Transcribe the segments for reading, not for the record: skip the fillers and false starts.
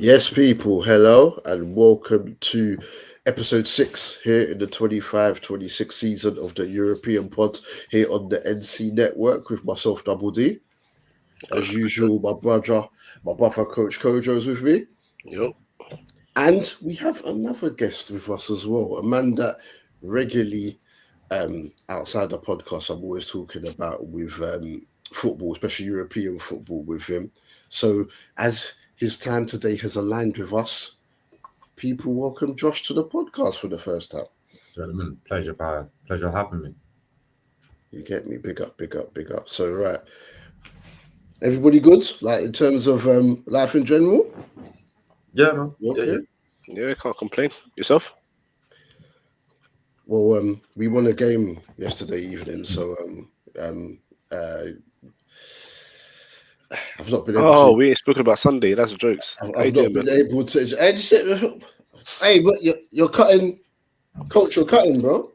Yes, people, hello and welcome to episode 6 here in the 25-26 season of the European pod here on the NC network with myself, Double D. As usual, my brother Coach Kojo is with me. Yo. And we have another guest with us as well, a man that regularly outside the podcast I'm always talking about with football, especially European football with him. So as his time today has aligned with us, people welcome Josh to the podcast for the first time. Gentlemen, pleasure having me. You get me? Big up, big up, big up. So right, everybody good? Like in terms of life in general? Yeah, man. Okay. Yeah, can't complain. Yourself? Well, we won a game yesterday evening, so uh, I've not been able Oh, to. we ain't spoken about Sunday. That's jokes. I've, How you I've not doing, been man? able to. Hey, but you're cutting, coach. You're cutting, bro.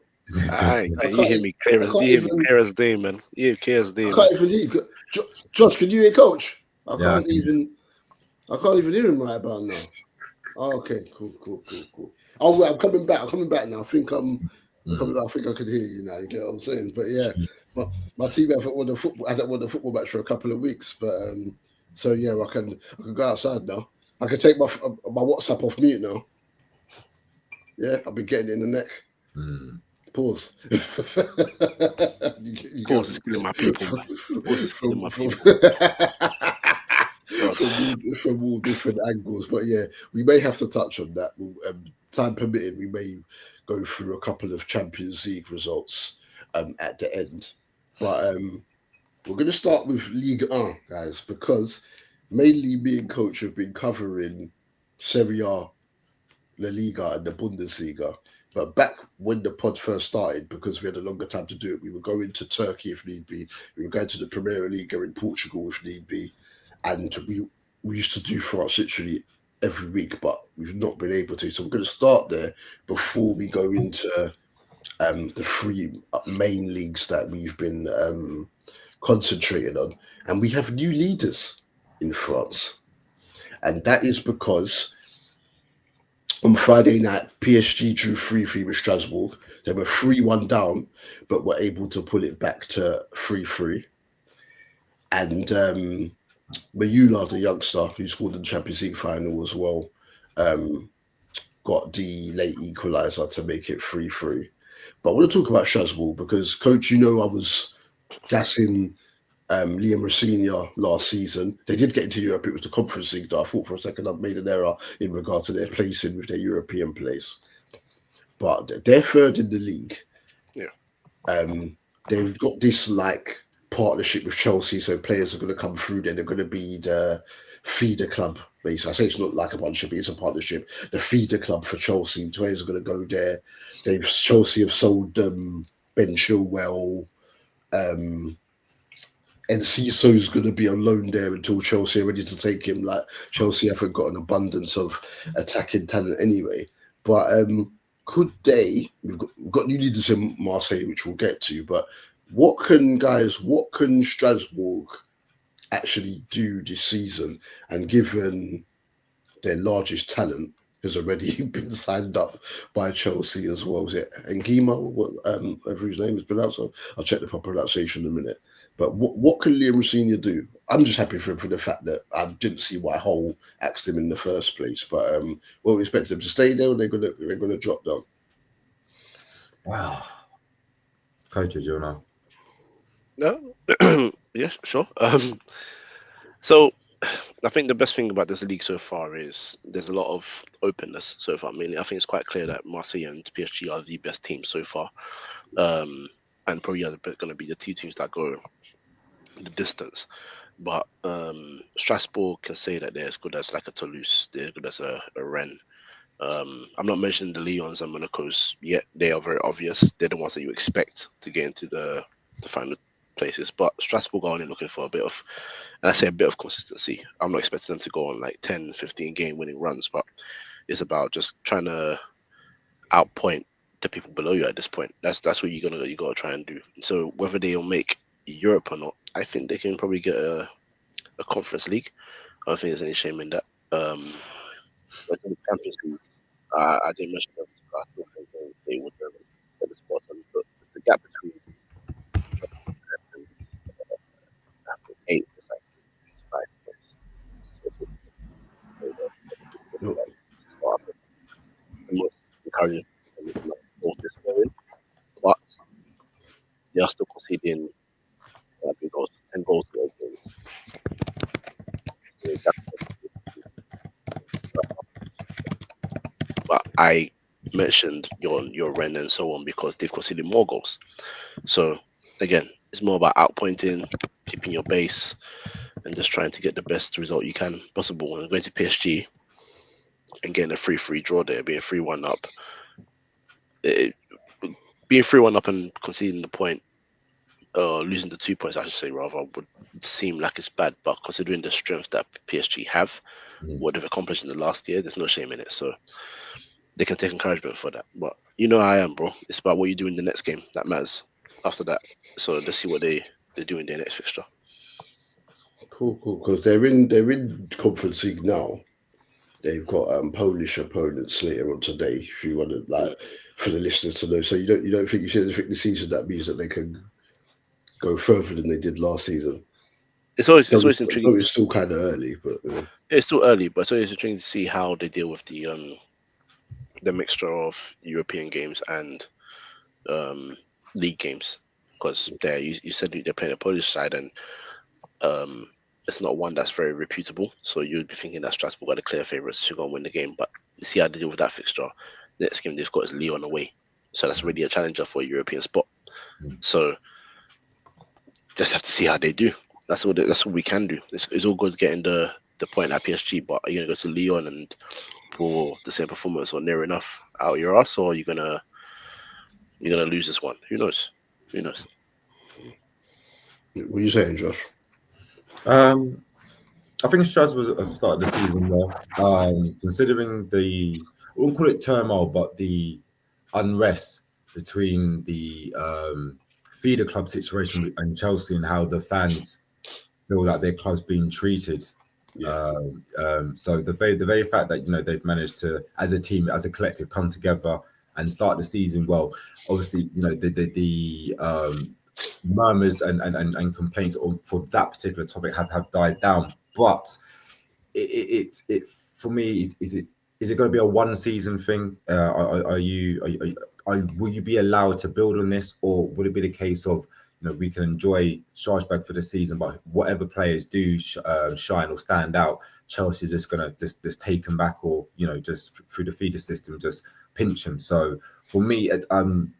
I You can't. hear me clear I as can't you hear me even. clear as day, man. You hear clear as day, I man. can't even hear you. Josh, can you hear coach? I Yeah, I can't can hear. even. I can't even hear him right about now. Oh, okay, cool. Oh, well, I'm coming back. I'm coming back now. I think I'm coming back. I think I can hear you now. You get what I'm saying? But yeah, my team haven't won the football. I haven't won the football match for a couple of weeks. But so yeah, I can go outside now. I can take my WhatsApp off mute now. Yeah, I've been getting it in the neck. Pause. Pause is killing my people, man. Pause is killing my people. From all different angles, but yeah, we may have to touch on that. Time permitting, we may go through a couple of Champions League results at the end. But we're going to start with Ligue 1, guys, because mainly me and Coach have been covering Serie A, La Liga, and the Bundesliga. But back when the pod first started, because we had a longer time to do it, we were going to Turkey if need be. We were going to the Premier League in Portugal if need be. And we used to do for us literally every week, but we've not been able to. So we're going to start there before we go into the three main leagues that we've been concentrating on. And we have new leaders in France. And that is because on Friday night, PSG drew 3-3 with Strasbourg. They were 3-1 down, but were able to pull it back to 3-3. And Mayula, the youngster who scored in the Champions League final as well, got the late equaliser to make it 3-3. But I want to talk about Strasbourg because, Coach, I was gassing Liam Rossignol last season. They did get into Europe. It was the Conference League that I thought for a second I'd made an error in regard to their placing with their European place. But they're third in the league. Yeah. They've got this partnership with Chelsea, so players are going to come through there. They're going to be the feeder club. Basically, I say it's not like a partnership; it's a partnership. The feeder club for Chelsea. Players are going to go there. Chelsea have sold Ben Chilwell. And Cisso's going to be on loan there until Chelsea are ready to take him. Like Chelsea haven't got an abundance of attacking talent anyway. But could they? We've got new leaders in Marseille, which we'll get to. But what can Strasbourg actually do this season? And given their largest talent has already been signed up by Chelsea as well. Is it Ngima? Whatever his name is pronounced. I'll check the proper pronunciation in a minute. But what can Liam Rossignol do? I'm just happy for him for the fact that I didn't see why Hull axed him in the first place. But we expect them to stay there, or they're gonna drop down. Wow. Coaches, you know. No? Yes, sure. So I think the best thing about this league so far is there's a lot of openness so far. I mean, I think it's quite clear that Marseille and PSG are the best teams so far, and probably are going to be the two teams that go the distance. But Strasbourg can say that they're as good as like a Toulouse, they're as good as a Rennes. I'm not mentioning the Lyons and Monacos yet. They are very obvious. They're the ones that you expect to get into the final places. But Strasbourg are only looking for a bit of, and I say a bit of consistency. I'm not expecting them to go on like 10, 15 game winning runs, but it's about just trying to outpoint the people below you at this point. That's what you gotta try and do. So whether they'll make Europe or not, I think they can probably get a conference league. I don't think there's any shame in that. But in the Champions League, I didn't mention them. I still think they would get the spot on. But the gap between and I think 8 is like 5 points. So Yep. the most encouraging and looking at both this scoring, but they are still conceding big goals, 10 goals to those games. So but I mentioned your Ren and so on because they've conceded more goals. So again, it's more about outpointing, keeping your base, and just trying to get the best result you can possible. And going to PSG and getting a 3-3 draw there, being 3-1 up. Being 3-1 up and conceding the point, losing the 2 points, I should say, rather, would seem like it's bad. But considering the strength that PSG have, what they've accomplished in the last year, there's no shame in it. So they can take encouragement for that. But you know how I am, bro. It's about what you do in the next game that matters after that. So let's see what they do in their next fixture. Cool. Because they're in Conference League now. They've got Polish opponents later on today. If you want to for the listeners to know, so you don't think you see anything this season that means that they can go further than they did last season. It's always intriguing. It's still kind of early, but it's still early. But it's always intriguing to see how they deal with the mixture of European games and league games. Because there, you said they're playing a Polish side, and it's not one that's very reputable. So you'd be thinking that Strasbourg are the clear favourites to go and win the game. But you see how they deal with that fixture. Next game they've got is Lyon away, so that's really a challenger for a European spot. So just have to see how they do. That's what we can do. It's all good getting the point at PSG, but are you gonna go to Lyon and pull the same performance or near enough out your ass, or you're gonna lose this one? Who knows? What are you saying, Josh? I think Strasbourg have started the season well. Considering we won't call it turmoil, but the unrest between the feeder club situation and Chelsea and how the fans feel like their club's being treated. Yeah. So the very fact that they've managed to, as a team, as a collective, come together and start the season well. Obviously, the murmurs and complaints for that particular topic have died down. But it for me, is it going to be a one season thing? Will you be allowed to build on this, or would it be the case of we can enjoy Strasbourg for the season, but whatever players do shine or stand out, Chelsea are just gonna just take them back, or just through the feeder system just pinch them. So for me, I'm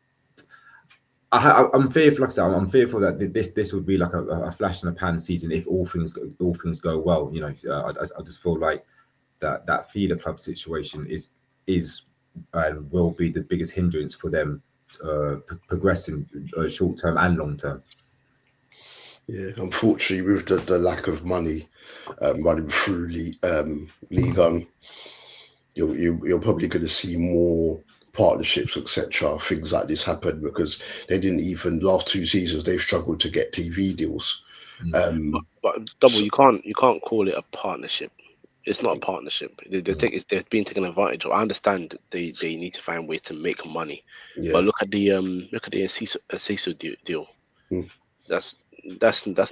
fearful. Like I said, I'm fearful that this would be like a flash in the pan season if all things go well. I just feel like that feeder club situation is and will be the biggest hindrance for them progressing short term and long term. Yeah, unfortunately, with the lack of money running through Ligue, you're probably going to see more partnerships, etc., things like this happen, because they didn't even last 2 seasons. They've struggled to get TV deals. But Double, you can't call it a partnership. It's not a partnership. They're being taken advantage of. I understand they need to find ways to make money, but look at the Enciso deal. That's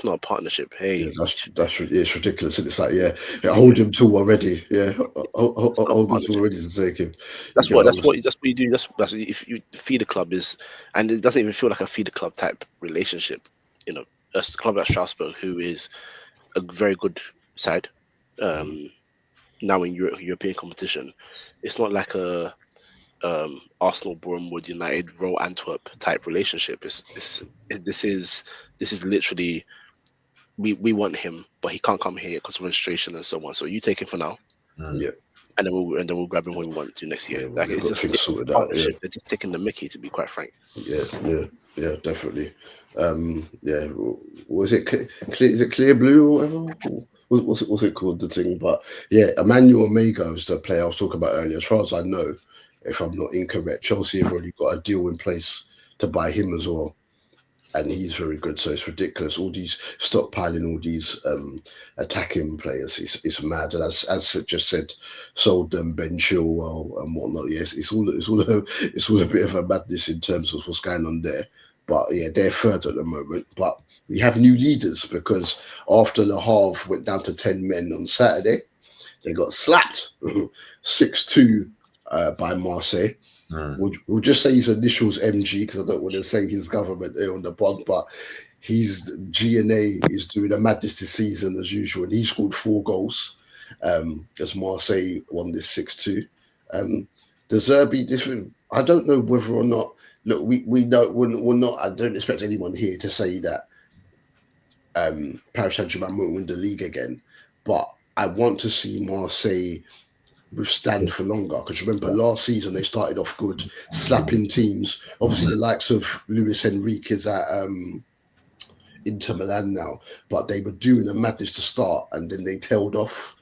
not a partnership. Hey, it's ridiculous. It's like hold him to already. Yeah, hold him to already to take him. That's what you do. That's if you feed a club is, and it doesn't even feel like a feeder club type relationship. A club like Strasbourg, who is a very good side. Now in European competition, it's not like a Arsenal, Bournemouth, United, Royal Antwerp type relationship. This is literally we want him, but he can't come here because of registration and so on. So you take him for now, yeah, and then we'll grab him when we want to next year. Yeah, It's just things sorted out. partnership. They're just taking the Mickey, to be quite frank. Yeah, definitely. Was it Clear Blue or whatever? What's it called, the thing? But yeah, Emmanuel Omega is the player I was talking about earlier. As far as I know, if I'm not incorrect, Chelsea have already got a deal in place to buy him as well. and he's very good. So it's ridiculous. All these stockpiling, all these attacking players, it's mad. And as Sid just said, sold them Ben Chilwell and whatnot. Yes, it's all a bit of a madness in terms of what's going on there. But yeah, they're third at the moment. But we have new leaders because after the half went down to 10 men on Saturday, they got slapped 6-2 by Marseille. We'll just say his initials MG because I don't want to say his government there on the pod, but his GNA is doing a madness this season as usual. And he scored 4 goals as Marseille won this 6-2. The Zerbi, different. I don't know whether or not. Look, we know we're not. I don't expect anyone here to say that Paris Saint-Germain won't win the league again, but I want to see Marseille withstand for longer, because remember last season they started off good, slapping teams. Obviously the likes of Luis Enrique is at Inter Milan now, but they were doing a madness to start and then they tailed off.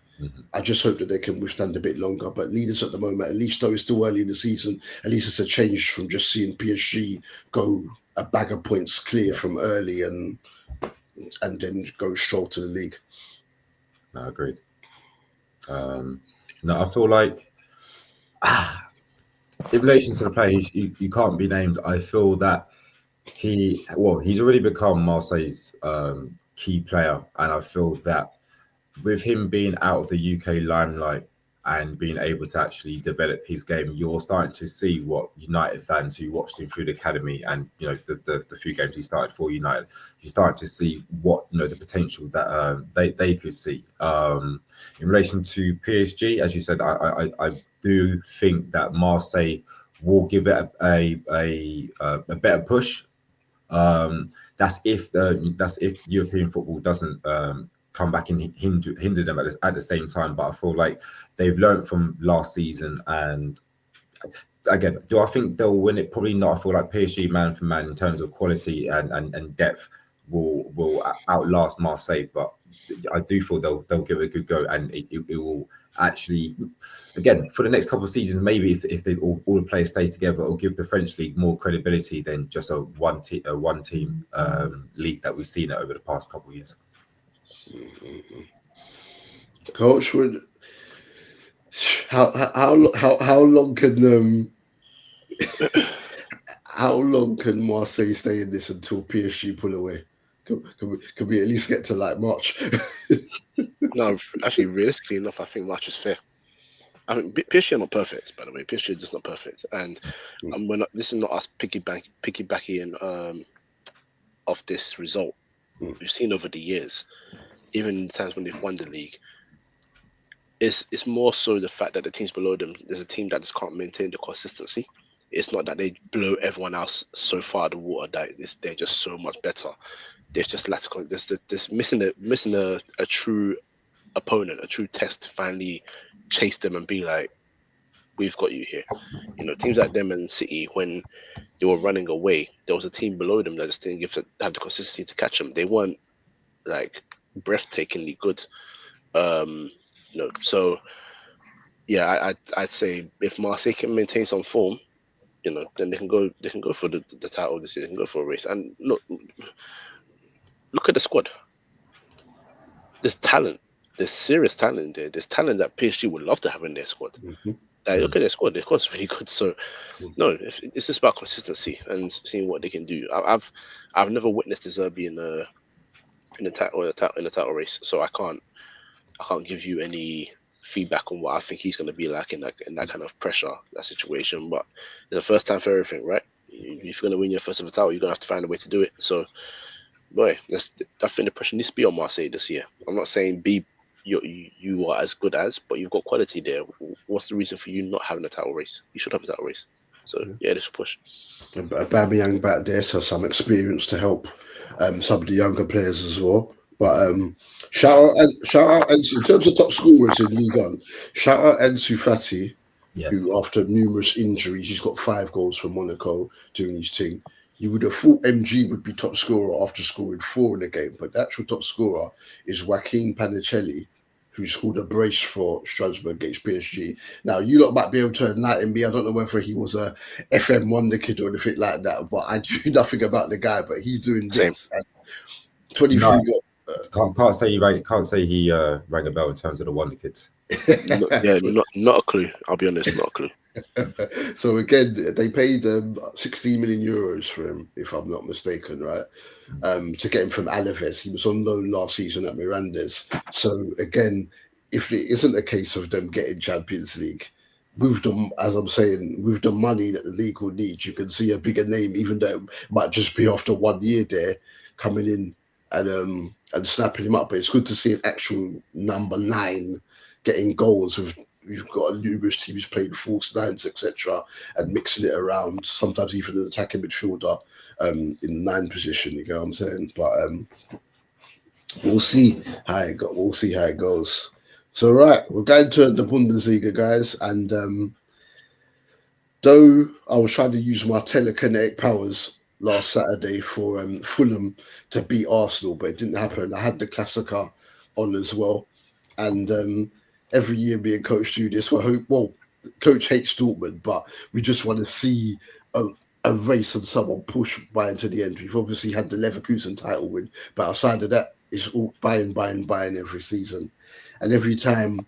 I just hope that they can withstand a bit longer. But leaders at the moment, at least though it's still early in the season, at least it's a change from just seeing PSG go a bag of points clear from early and then go straight to the league. No, agreed. No, I feel like in relation to the player, you can't be named. I feel that he's already become Marseille's key player, and I feel that with him being out of the UK limelight and being able to actually develop his game, you're starting to see what United fans who watched him through the academy and the few games he started for United, you're starting to see what the potential that they could see. In relation to PSG, as you said, I do think that Marseille will give it a better push. That's if European football doesn't come back and hinder them at the same time. But I feel like they've learned from last season, and again, do I think they'll win it? Probably not. I feel like PSG man for man in terms of quality and depth will outlast Marseille, but I do feel they'll give it a good go, and it will actually, again, for the next couple of seasons, maybe if they all the players stay together, it'll give the French league more credibility than just a one team league that we've seen over the past couple of years. Coach, how long can how long can Marseille stay in this until PSG pull away? Can we at least get to like March? No, actually, realistically enough, I think March is fair. I mean, PSG are not perfect, by the way. PSG are just not perfect, and we're not. This is not us piggybacking off this result. We've seen over the years, even in the times when they've won the league, it's more so the fact that the teams below them, there's a team that just can't maintain the consistency. It's not that they blow everyone else so far the water that they're just so much better. They've just lacked. There's missing a true opponent, a true test to finally chase them and be like, we've got you here. Teams like them and City, when they were running away, there was a team below them that just didn't have the consistency to catch them. They weren't like breathtakingly good. So yeah, I'd say if Marseille can maintain some form, then they can go for the title this year. They can go for a race. And look at the squad. There's talent. There's serious talent there. There's talent that PSG would love to have in their squad. Look at their squad. Their squad's really good. So no, it's just about consistency and seeing what they can do. I've never witnessed the Zerbi in the title race, so I can't give you any feedback on what I think he's going to be like in that kind of pressure, that situation. But it's the first time for everything, right? If you're going to win your first ever title, you're going to have to find a way to do it. So, boy, I think the pressure needs to be on Marseille this year. I'm not saying you are as good as, but you've got quality there. What's the reason for you not having a title race? You should have a title race. So yeah, this push. Aubameyang back there, so some experience to help some of the younger players as well. But shout out Ansu, in terms of top scorers in Ligue, shout out Ansu Fati, who after numerous injuries, he's got 5 goals for Monaco doing his thing. You would have thought MG would be top scorer after scoring 4 in the game, but the actual top scorer is Joaquin Panicelli, who scored a brace for Strasbourg against PSG. Now, you lot might be able to enlighten me. I don't know whether he was a FM Wonder Kid or anything like that, but I do nothing about the guy, but he's doing bits. And 23 can't say he rang a bell in terms of the Wonder Kids. Not a clue. I'll be honest, not a clue. So again, they paid 16 million euros for him, if I'm not mistaken, right? To get him from Alaves. He was on loan last season at Mirandes. So again, if it isn't a case of them getting Champions League, with them, as I'm saying, with the money that the league will need, you can see a bigger name, even though it might just be after 1 year there, coming in and snapping him up. But it's good to see an actual number 9 getting goals with. You've got numerous teams playing false nines, etc., and mixing it around. Sometimes even an attacking midfielder in the 9 position. You know what I'm saying? But we'll see how it goes. We'll see how it goes. So right, we're going to the Bundesliga, guys, and though I was trying to use my telekinetic powers last Saturday for Fulham to beat Arsenal, but it didn't happen. I had the Klassiker on as well, and every year me and Coach do this. Well, Coach hates Dortmund, but we just want to see a race and someone push Bayern to the end. We've obviously had the Leverkusen title win, but outside of that, it's all Bayern every season. And every time,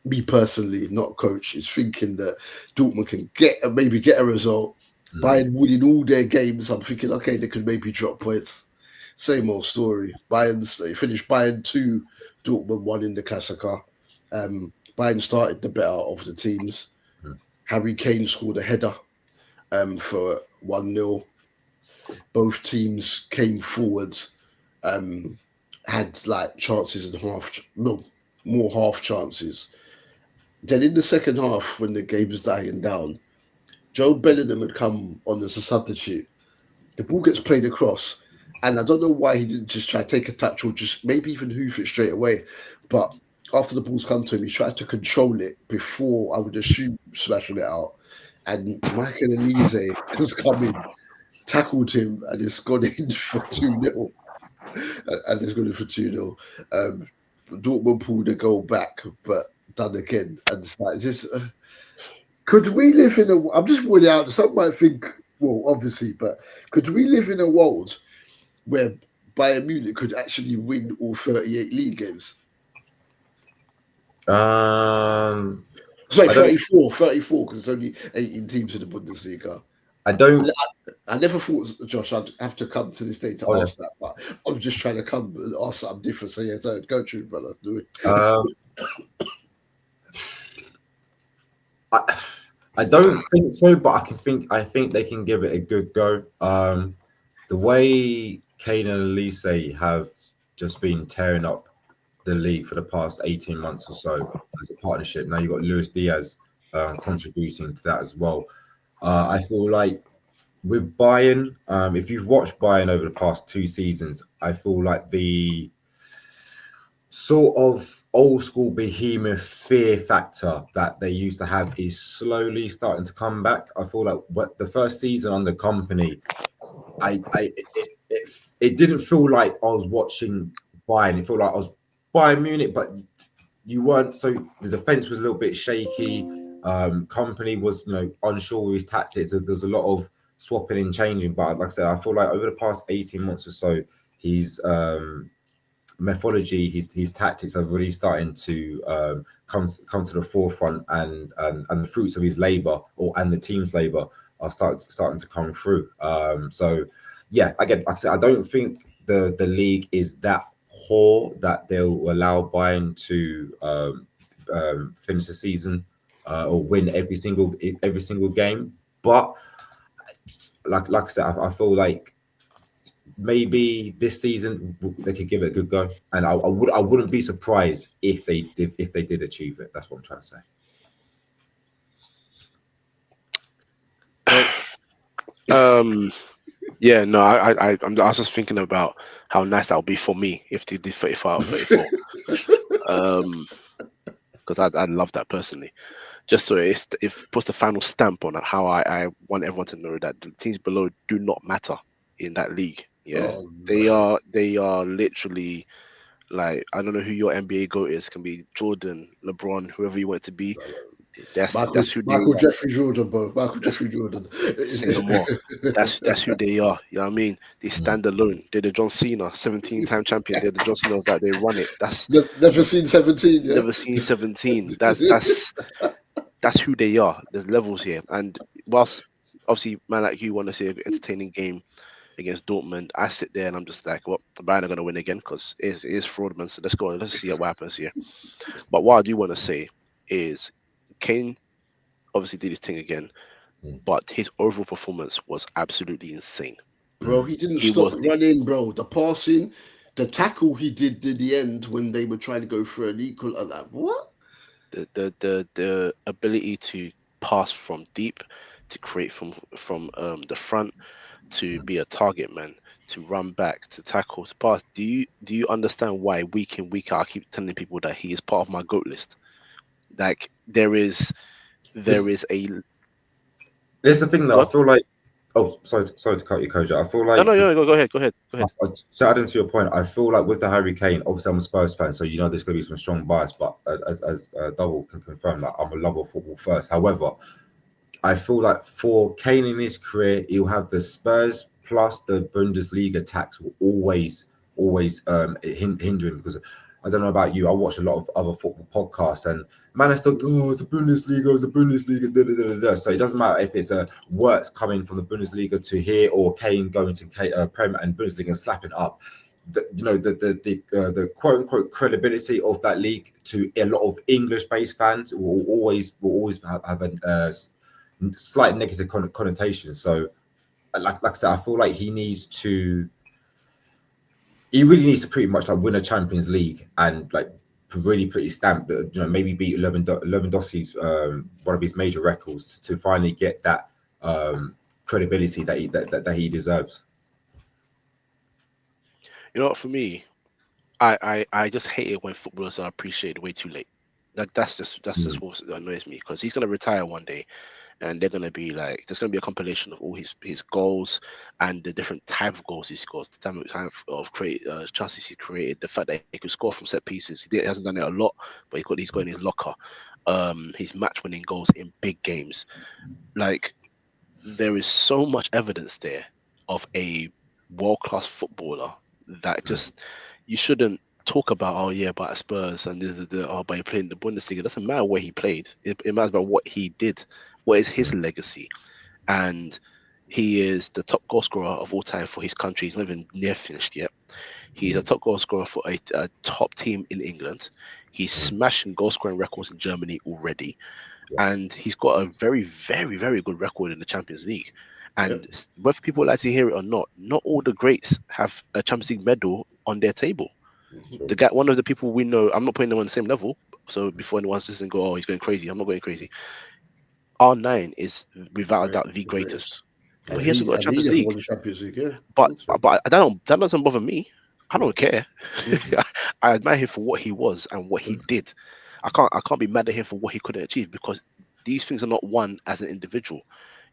me personally, not Coach, is thinking that Dortmund can maybe get a result. Bayern winning all their games, I'm thinking, okay, they could maybe drop points. Same old story. They finished Bayern 2, Dortmund 1 in the Klassiker. Bayern started the better of the teams. Harry Kane scored a header for 1-0. Both teams came forwards, had like chances and more half chances. Then in the second half, when the game was dying down, Joe Bellingham had come on as a substitute. The ball gets played across, and I don't know why he didn't just try to take a touch or just maybe even hoof it straight away. But after the ball's come to him, he tried to control it before, I would assume, smashing it out. And Michael Elise has come in, tackled him, and it's gone in for 2-0. And it's gone in for 2-0. Dortmund pulled the goal back, but done again. And it's like, could we live in I'm just pointing out, some might think, well, obviously, but could we live in a world where Bayern Munich could actually win all 38 league games? Sorry, 34, because it's only 18 teams in the Bundesliga. I never thought, Josh, I'd have to come to this day to ask that, but I'm just trying to come and ask something different. So, so go through, brother. Do it. I don't think so, but I think they can give it a good go. The way Kane and Elise have just been tearing up the league for the past 18 months or so as a partnership. Now you've got Luis Diaz contributing to that as well. I feel like with Bayern, if you've watched Bayern over the past 2 seasons, I feel like the sort of old school behemoth fear factor that they used to have is slowly starting to come back. I feel like the first season under Company, it didn't feel like I was watching Bayern. It felt like I was Bayern Munich, but you weren't. So the defense was a little bit shaky. Company was, unsure with his tactics. There was a lot of swapping and changing. But like I said, I feel like over the past 18 months or so, his methodology, his tactics are really starting to come to the forefront, and the fruits of his labor and the team's labor are starting to come through. So yeah, again, like I said, I don't think the league is that poor that they'll allow Bayern to finish the season or win every single game. But like I said, I feel like maybe this season they could give it a good go, and I wouldn't be surprised if they did achieve it. That's what I'm trying to say. Yeah, no, I was just thinking about how nice that would be for me if they did 35 or 34. Because I'd love that personally. Just so it puts the final stamp on how I want everyone to know that the teams below do not matter in that league. Yeah, they are literally Like, I don't know who your NBA GOAT is. Can be Jordan, LeBron, whoever you want it to be. That's who they Michael Jeffrey Jordan, bro. Michael Jeffrey Jordan. say no more. That's who they are. You know what I mean? They stand alone. They're the John Cena, 17-time champion. They're the John Cena that they run it. That's Never seen 17. Yeah? never seen 17. That's who they are. There's levels here. And whilst obviously man like you want to see an entertaining game against Dortmund, I sit there and I'm just like, well, Bayern are going to win again because it is fraudman. So let's go. Let's see what happens here. But what I do want to say is Kane obviously did his thing again, but his overall performance was absolutely insane. Bro, he didn't He stop was running, bro. The passing, the tackle he did in the end when they were trying to go for an equal. I'm like, what? the ability to pass from deep, to create from the front, to be a target man, to run back, to tackle, to pass. Do you understand why week in week out I keep telling people that he is part of my GOAT list? Like there is a There's the thing that I what? feel like. Oh, sorry to cut you, Kojo. I feel No, like no, go ahead. so adding to your point, I feel like with the Harry Kane, obviously I'm a Spurs fan, so you know there's going to be some strong bias. But as Double can confirm, that I'm a lover of football first. However, I feel like for Kane in his career, he'll have the Spurs plus the Bundesliga tax will always hinder him, because I don't know about you, I watch a lot of other football podcasts and man, I still it's a Bundesliga, da, da, da, da. So it doesn't matter if it's a Wirtz coming from the Bundesliga to here or Kane going to Premier and Bundesliga and slapping up. The quote unquote credibility of that league to a lot of English-based fans will always have a slight negative connotation. So, like I said, I feel like he really needs to pretty much like win a Champions League and like really put his stamp, maybe beat Lewandowski's one of his major records to finally get that credibility that he deserves. You know what? For me, I just hate it when footballers are appreciated way too late. Like that's just what annoys me, because he's gonna retire one day, and they're gonna be like, there's gonna be a compilation of all his goals and the different type of goals he scores, the type of chances he created, the fact that he could score from set pieces. He hasn't done it a lot, but he's got in his locker. His match winning goals in big games. Like there is so much evidence there of a world class footballer that just you shouldn't talk about. Oh yeah, but Spurs and but he played in the Bundesliga. It doesn't matter where he played. It matters about what he did. What is his legacy? And he is the top goal scorer of all time for his country. He's not even near finished yet. He's a top goal scorer for a top team in England. He's smashing goal scoring records in Germany already. And he's got a very, very, very good record in the Champions League. And whether people like to hear it or not all the greats have a Champions League medal on their table. The guy, one of the people we know, I'm not putting them on the same level. So before anyone's listening, go, oh, he's going crazy. I'm not going crazy. R9 is without a doubt the greatest. But he hasn't got a Champions League. But that doesn't bother me. I don't care. I admire him for what he was and what he did. I can't be mad at him for what he couldn't achieve, because these things are not won as an individual.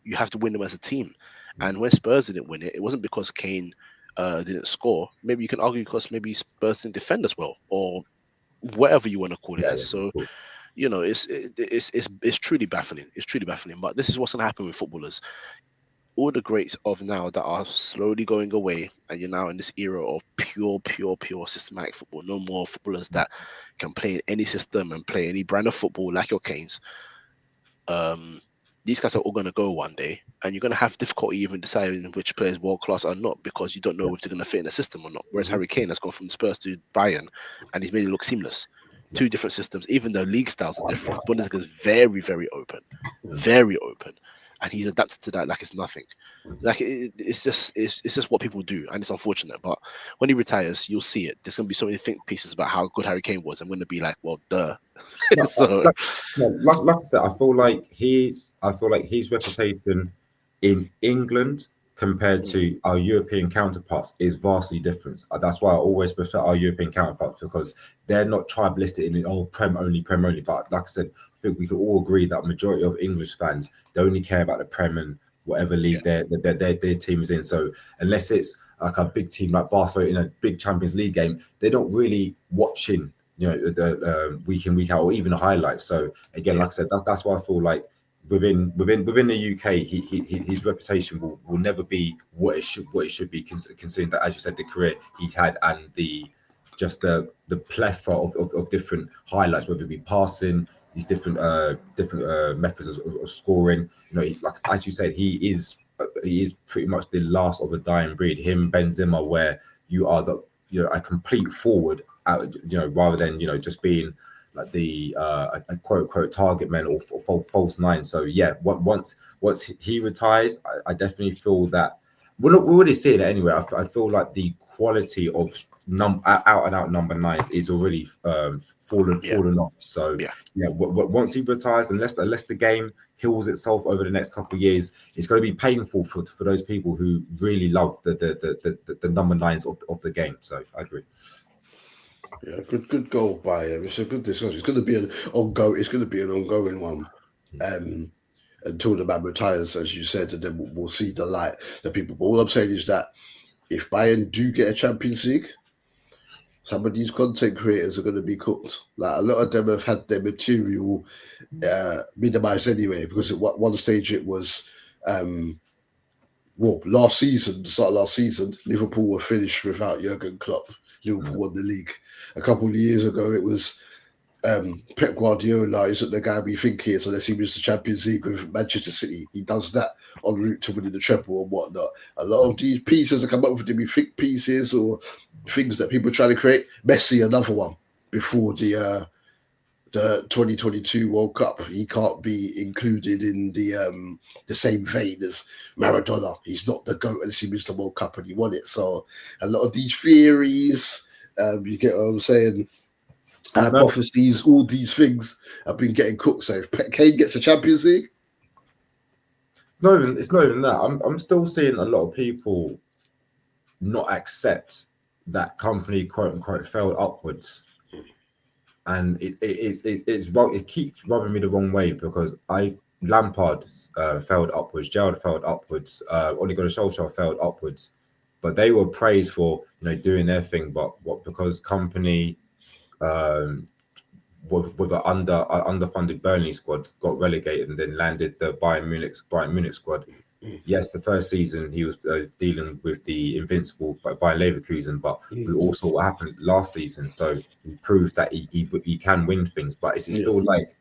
You have to win them as a team. And when Spurs didn't win it, it wasn't because Kane didn't score. Maybe you can argue because maybe Spurs didn't defend as well, or whatever you want to call it as. So, you know, it's truly baffling. It's truly baffling. But this is what's going to happen with footballers. All the greats of now that are slowly going away, and you're now in this era of pure systematic football. No more footballers that can play in any system and play any brand of football like your Kanes. These guys are all going to go one day, and you're going to have difficulty even deciding which players world class are not, because you don't know if they're going to fit in the system or not. Whereas Harry Kane has gone from Spurs to Bayern, and he's made it look seamless. Two different systems, even though league styles are different. Bundesliga is very, very open, and he's adapted to that like it's nothing. Like it's just what people do, and it's unfortunate. But when he retires, you'll see it. There's going to be so many think pieces about how good Harry Kane was. I'm going to be like, well, duh. Like I said, I feel like his reputation in England compared to our European counterparts is vastly different. That's why I always prefer our European counterparts, because they're not tribalistic in Prem only. But like I said, I think we can all agree that majority of English fans, they only care about the Prem and whatever league their team is in. So unless it's like a big team like Barcelona in a big Champions League game, they don't really watch in, the week in, week out, or even the highlights. So again, like I said, that's why I feel like within the UK, his reputation will never be what it should be, considering that, as you said, the career he had and the plethora of different highlights, whether it be passing, these different methods of scoring. Like as you said, he is pretty much the last of a dying breed. Him, Benzema, where you are a complete forward, rather than just being like the a quote unquote target man or false nine. So yeah, once he retires, I definitely feel that we're already seeing it anyway. I feel like the quality of out and out number nines is already fallen off. So yeah, once he retires, unless the game heals itself over the next couple of years, it's going to be painful for those people who really love the number nines of the game. So I agree. Yeah, good goal by him. It's a good discussion. It's going to be an ongoing one, until the man retires, as you said, and then we'll see the light. The people. But all I'm saying is that if Bayern do get a Champions League, some of these content creators are going to be cooked. Like, a lot of them have had their material minimized anyway, because at one stage it was. The start of last season, Liverpool were finished without Jurgen Klopp. Liverpool won the league. A couple of years ago, it was Pep Guardiola isn't the guy we think he is unless he wins the Champions League with Manchester City. He does that en route to winning the treble and whatnot. A lot of these pieces that come up with them, we think pieces or things that people try to create. Messi, another one, before the 2022 World Cup. He can't be included in the same vein as Maradona. He's not the GOAT unless he wins the World Cup and he won it. So a lot of these theories, you get what I'm saying, hypotheses, all these things have been getting cooked. So if Kane gets a Champions League, it's not even that. I'm still seeing a lot of people not accept that company quote unquote failed upwards. And it keeps rubbing me the wrong way, because Lampard failed upwards, Gerrard failed upwards, Ole Gunnar Solskjaer failed upwards, but they were praised for doing their thing. But because company with an underfunded Burnley squad got relegated and then landed the Bayern Munich squad. Yes, the first season he was dealing with the invincible Bayern Leverkusen, but we all saw what happened last season. So he proved that he can win things, but it's still like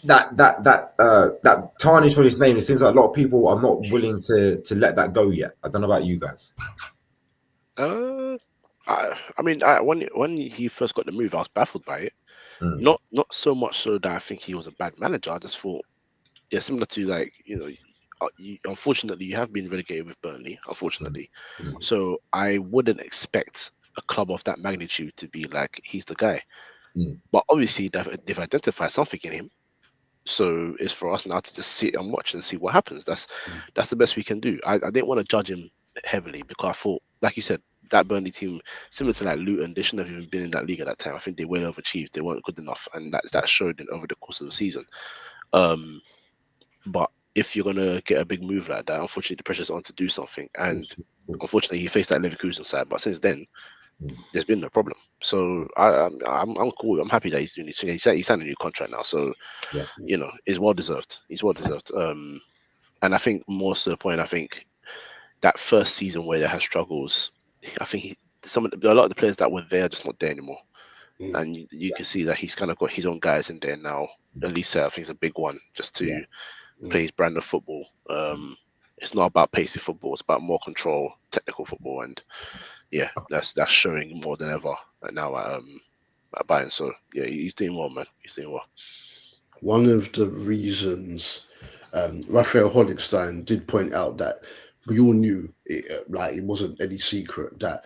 that tarnish on his name. It seems like a lot of people are not willing to let that go yet. I don't know about you guys. I mean, when he first got the move, I was baffled by it. Not so much so that I think he was a bad manager. I just thought, similar to unfortunately, you have been relegated with Burnley, unfortunately. So I wouldn't expect a club of that magnitude to be like, he's the guy. But obviously, they've identified something in him. So it's for us now to just sit and watch and see what happens. That's the best we can do. I didn't want to judge him heavily, because I thought, like you said, that Burnley team, similar to like Luton, they shouldn't have even been in that league at that time. I think they well overachieved. They weren't good enough, and that showed over the course of the season. But if you're gonna get a big move like that, unfortunately, the pressure's on to do something. And unfortunately, he faced that Leverkusen side. But since then, there's been no problem. So I'm cool. I'm happy that he's doing this. He signed a new contract now, so it's well deserved. He's well deserved. And I think more to the point, I think that first season where they had struggles, I think a lot of the players that were there are just not there anymore. And you can see that he's kind of got his own guys in there now. At least I think it's a big one, just to play his brand of football. It's not about pacey football; it's about more control, technical football, and that's showing more than ever now at Bayern. So he's doing well, man. He's doing well. One of the reasons Raphael Honigstein did point out that we all knew it wasn't any secret that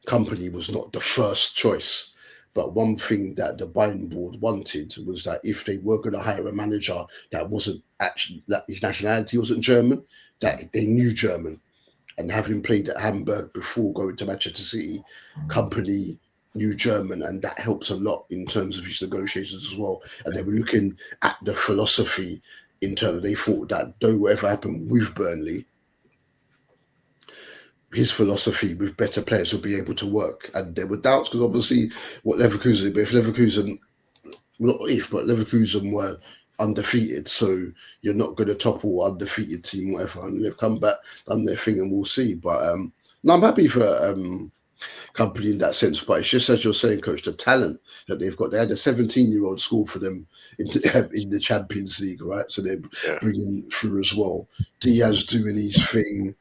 company was not the first choice. But one thing that the Bayern board wanted was that if they were going to hire a manager that wasn't actually, that his nationality wasn't German, that they knew German. And having played at Hamburg before going to Manchester City, company knew German, and that helps a lot in terms of his negotiations as well. And they were looking at the philosophy in terms of they thought that though whatever happened with Burnley, his philosophy with better players will be able to work. And there were doubts because obviously what Leverkusen, but if Leverkusen, not if, but Leverkusen were undefeated, so you're not going to topple undefeated team, whatever. And they've come back, done their thing, and we'll see. But no, I'm happy for company in that sense. But it's just as you're saying, Coach, the talent that they've got. They had a 17-year-old score for them in the Champions League, right? So they're bringing through as well. Diaz doing his thing.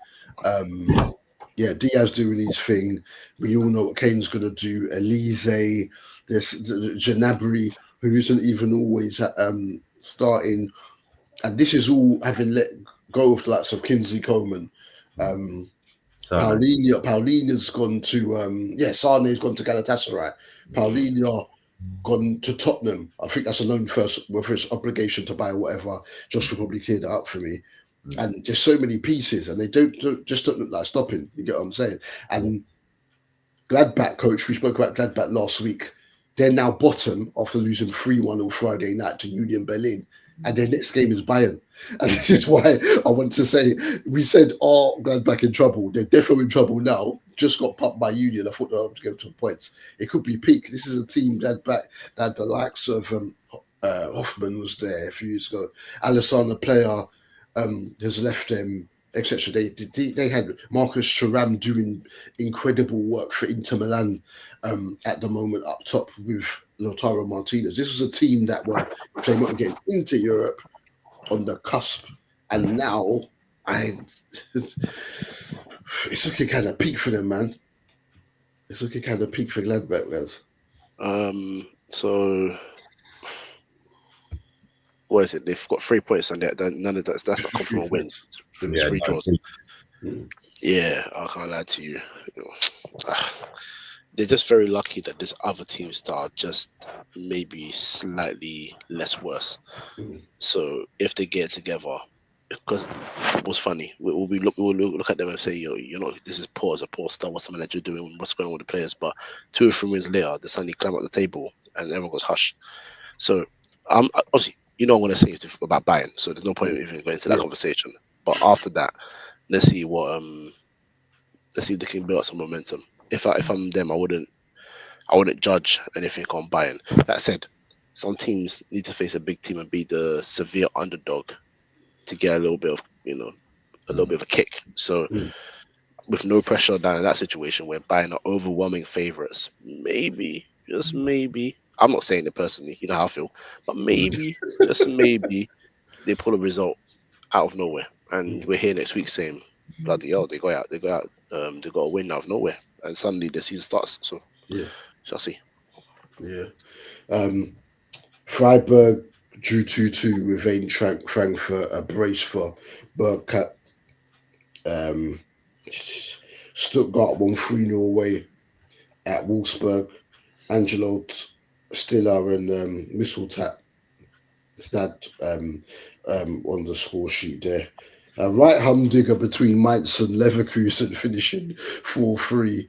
Diaz doing his thing. We all know what Kane's going to do. Elise, there's Gnabry, who isn't even always starting. And this is all having let go of the likes of Kingsley Coman. Paulina's gone to Sane's gone to Galatasaray. Paulina gone to Tottenham. I think that's a loan first, with his obligation to buy or whatever. Josh could probably clear that up for me. And there's so many pieces, and they don't look like stopping. You get what I'm saying? And Gladbach, Coach, we spoke about Gladbach last week. They're now bottom after losing 3-1 on Friday night to Union Berlin, and their next game is Bayern. And this is why I want to say, we said, Gladbach in trouble. They're definitely in trouble now. Just got pumped by Union. I thought they were able to get to points. It could be peak. This is a team Gladbach that the likes of Hoffman was there a few years ago. Alassane Player has left them, etc. They had Marcus Thuram doing incredible work for Inter Milan at the moment up top with Lautaro Martinez. This was a team that were playing against Inter Europe on the cusp, and now it's looking kind of peak for them, man. It's looking kind of peak for Gladbach, guys. So what is it? They've got 3 points, and none of that's not come from a win. It's 3 draws. Yeah, I can't lie to you. They're just very lucky that there's other teams that are just maybe slightly less worse. So if they get together, because what's funny, we'll look at them and say, you know, this is poor as a poor start, what's something that you're doing, what's going on with the players. But 2 or 3 wins later, they suddenly climb up the table and everyone goes hush. So obviously, you know, I'm going to say about Bayern, so there's no point even going into that conversation. But after that, let's see if they can build up some momentum. If I'm them, I wouldn't judge anything on Bayern. That said, some teams need to face a big team and be the severe underdog to get a little bit of a kick. So with no pressure down in that situation where Bayern are overwhelming favourites, maybe, just maybe, I'm not saying it personally, you know how I feel, but maybe, just maybe, they pull a result out of nowhere. And we're here next week saying, bloody hell, they got a win out of nowhere. And suddenly the season starts. So, shall see. Yeah. Freiburg drew 2-2 with Eintracht Frankfurt, a brace for Bergkac. Stuttgart won 3-0 away at Wolfsburg. Angelo Stiller and Misseltat on the score sheet there. Right humdinger between Mainz and Leverkusen, finishing 4-3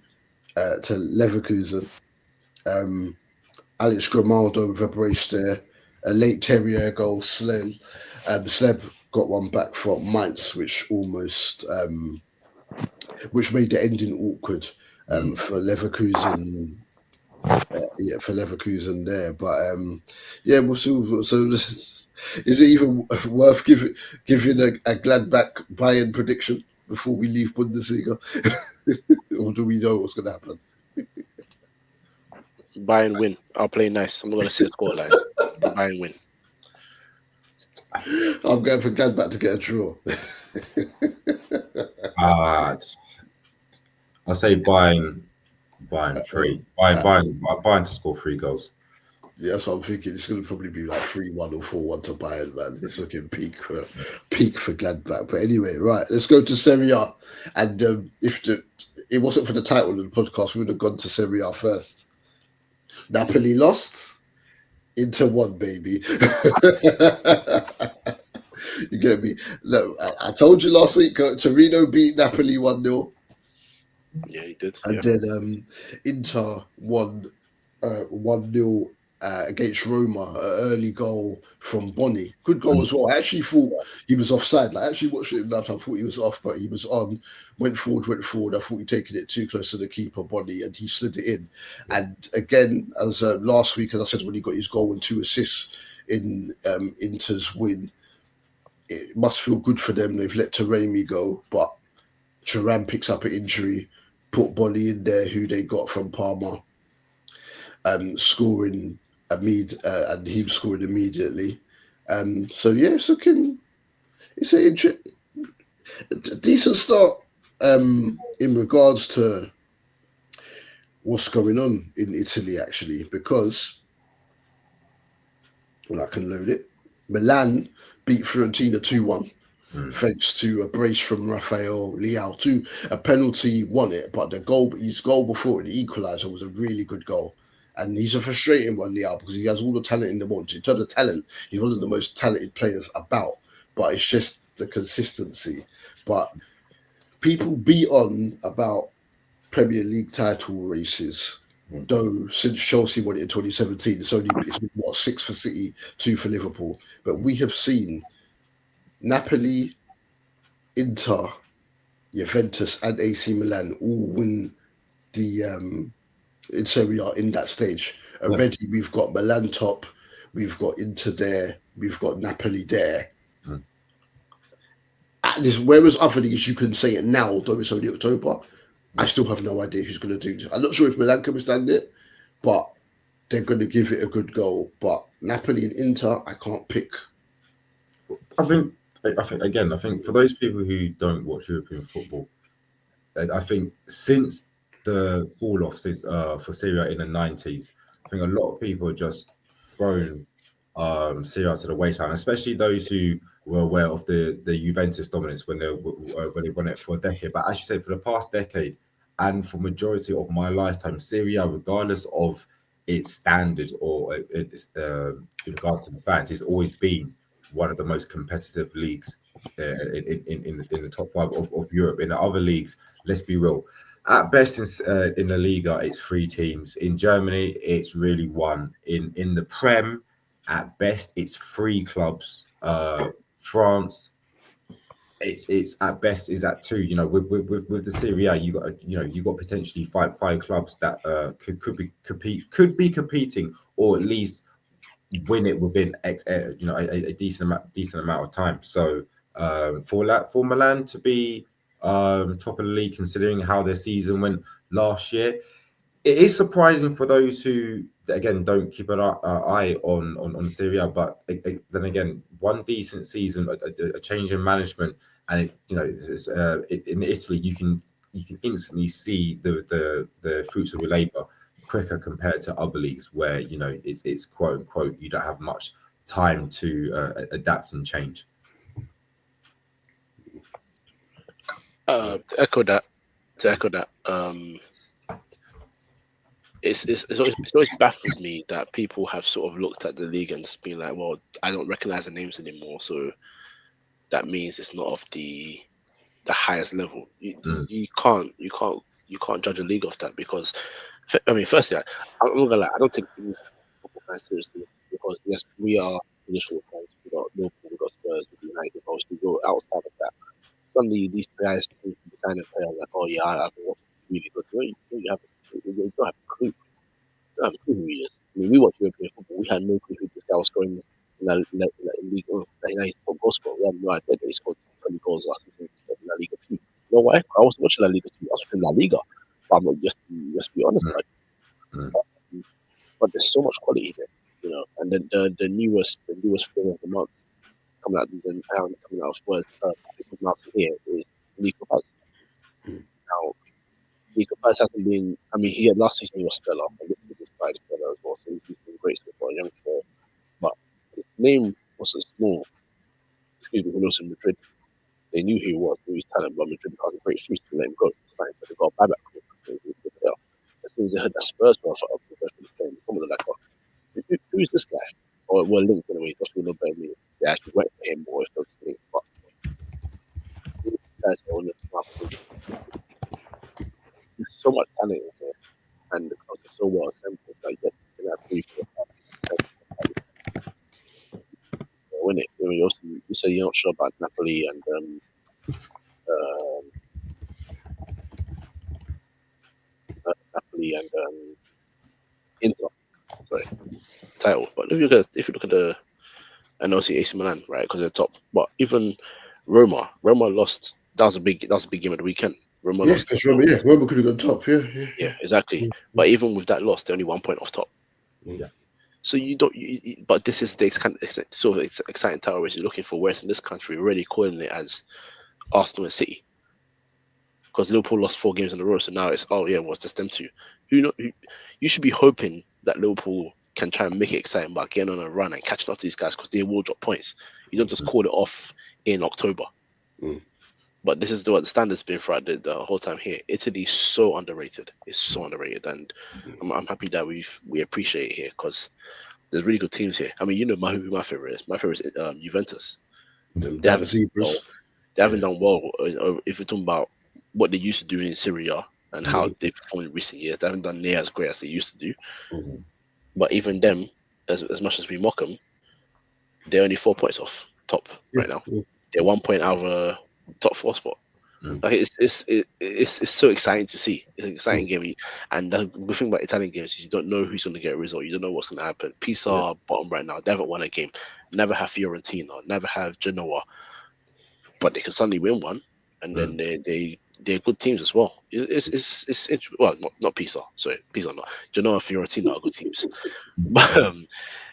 to Leverkusen. Alex Grimaldo with a brace there. A late Terrier goal. Sleb got one back from Mainz, which almost which made the ending awkward for Leverkusen. For Leverkusen there, but we'll see. So, is it even worth giving a Gladbach Bayern prediction before we leave Bundesliga, or do we know what's going to happen? Bayern win. I'll play nice. I'm not going to say the scoreline. Bayern win. I'm going for Gladbach to get a draw. I'll say Bayern 3. Bayern to score 3 goals. Yeah, that's what I'm thinking. It's going to probably be like 3-1 or 4-1 to Bayern, man. It's looking peak for Gladbach. But anyway, right, let's go to Serie A. And if it wasn't for the title of the podcast, we would have gone to Serie A first. Napoli lost. Inter won, baby. You get me? Look, I told you last week, Torino beat Napoli 1-0. Yeah, he did. And then Inter won 1-0 against Roma, an early goal from Bonny. Good goal as well. I actually thought he was offside. Like, I actually watched it enough. I thought he was off, but he was on. Went forward. I thought he'd taken it too close to the keeper, Bonny, and he slid it in. And again, as last week, as I said, when he got his goal and 2 assists in Inter's win, it must feel good for them. They've let Taremi go, but Thuram picks up an injury, put Bonny in there, who they got from Parma, scoring and him scoring immediately. So yeah, it's a decent start in regards to what's going on in Italy, actually, because I can load it. Milan beat Fiorentina 2-1. Thanks to a brace from Rafael Leao. A penalty won it, but his goal before it, the equaliser, was a really good goal. And he's a frustrating one, Leao, because he has all the talent in the world. In terms of talent, he's one of the most talented players about, but it's just the consistency. But people beat on about Premier League title races, though since Chelsea won it in 2017, it's been 6 for City, 2 for Liverpool. But we have seen Napoli, Inter, Juventus, and AC Milan all win the in Serie A in that stage. Already we've got Milan top, we've got Inter there, we've got Napoli there. Whereas other leagues, you can say it now, although it's only October, I still have no idea who's going to do it. I'm not sure if Milan can withstand it, but they're going to give it a good go. But Napoli and Inter, I can't pick. I think for those people who don't watch European football, I think since the fall off for Serie A in the 90s, I think a lot of people have just thrown Serie A to the wayside, especially those who were aware of the Juventus dominance when they won it for a decade. But as you say, for the past decade and for majority of my lifetime, Serie A, regardless of its standard or its in regards to the fans, has always been one of the most competitive leagues in the top 5 of Europe. In the other leagues, let's be real, at best in the Liga, it's 3 teams. In Germany, it's really 1. In the Prem, at best, it's 3 clubs. France, it's at best is at 2. You know, with the Serie A, you got potentially five clubs that could be competing, or at least win it within a decent amount of time. So for Milan to be top of the league, considering how their season went last year, it is surprising for those who again don't keep an eye on Serie A. But then again, one decent season, a change in management, and in Italy you can instantly see the fruits of your labour quicker compared to other leagues where it's quote unquote you don't have much time to adapt and change. To echo that, it's always baffled me that people have sort of looked at the league and just been like, well, I don't recognize the names anymore, so that means it's not of the highest level. You can't judge a league off that, because I mean, firstly, I'm not gonna lie, I don't take football fans seriously, because yes, we are traditional fans. We got Liverpool, we got Spurs, we got United. Obviously, go outside of that. Suddenly, these guys seem to be signing players like, oh yeah, I've been watching really good. You don't have a clue. You don't have a clue who he is. I mean, we watch European football. We had no clue who this guy was scoring in Ligue 1. He's top goal scorer. We had no idea that he scored 20 goals last season in La Liga 2. You know why? I wasn't watching La Liga 2. I was watching La Liga. But I'm not just be honest. But there's so much quality there, And then the newest player of the month coming out of Spurs, coming out here is Nico Paz. Now, Nico Paz hasn't been. I mean, last season he was stellar, and this season he's stellar as well. So he's been great for a young player. But his name wasn't small. Excuse me, when he was in Madrid, they knew who he was, knew his talent, but Madrid had a great fruit to let him go. But they got a buyback. As soon as they heard that Spurs were for professional playing, some of them like, who is this guy? Or we're linked anyway, just we know better than me. They actually went for him, or if those things. But guys are on the there's so much talent in there, and the clubs are so well assembled. Like, you can have 3, 4, 5 You say you're not sure about Napoli and Inter. Sorry, title. But if you look at the and obviously AC Milan, right, because they're top. But even Roma lost. That was a big game of the weekend. Roma lost. because Roma could have gone top. Yeah, exactly. But even with that loss, they're only 1 point off top. Yeah. So you don't. But this is the sort of exciting title race you're looking for. Whereas in this country, we're already calling it as Arsenal and City, because Liverpool lost 4 games in a row. So now it's it's just them two. You should be hoping that Liverpool can try and make it exciting by getting on a run and catching up to these guys, because they will drop points. You don't just call it off in October. But this is what the standard's been throughout the whole time here. Italy's so underrated. It's so underrated, and I'm happy that we appreciate it here, because there's really good teams here. I mean, you know who my favorite is. My favorite is Juventus. They haven't done well. If you're talking about what they used to do in Serie A and how they performed in recent years, they haven't done near as great as they used to do. But even them, as much as we mock them, they're only 4 points off top right now. They're 1 point out of a top 4 spot. Like it's so exciting to see. It's an exciting game, and the good thing about Italian games is you don't know who's going to get a result. You don't know what's going to happen. Pisa are bottom right now. They haven't won a game. Never have Fiorentina. Never have Genoa. But they can suddenly win one, and then they're good teams as well. It's well, not Pisa. Sorry, Pisa not. Genoa and Fiorentina are good teams. But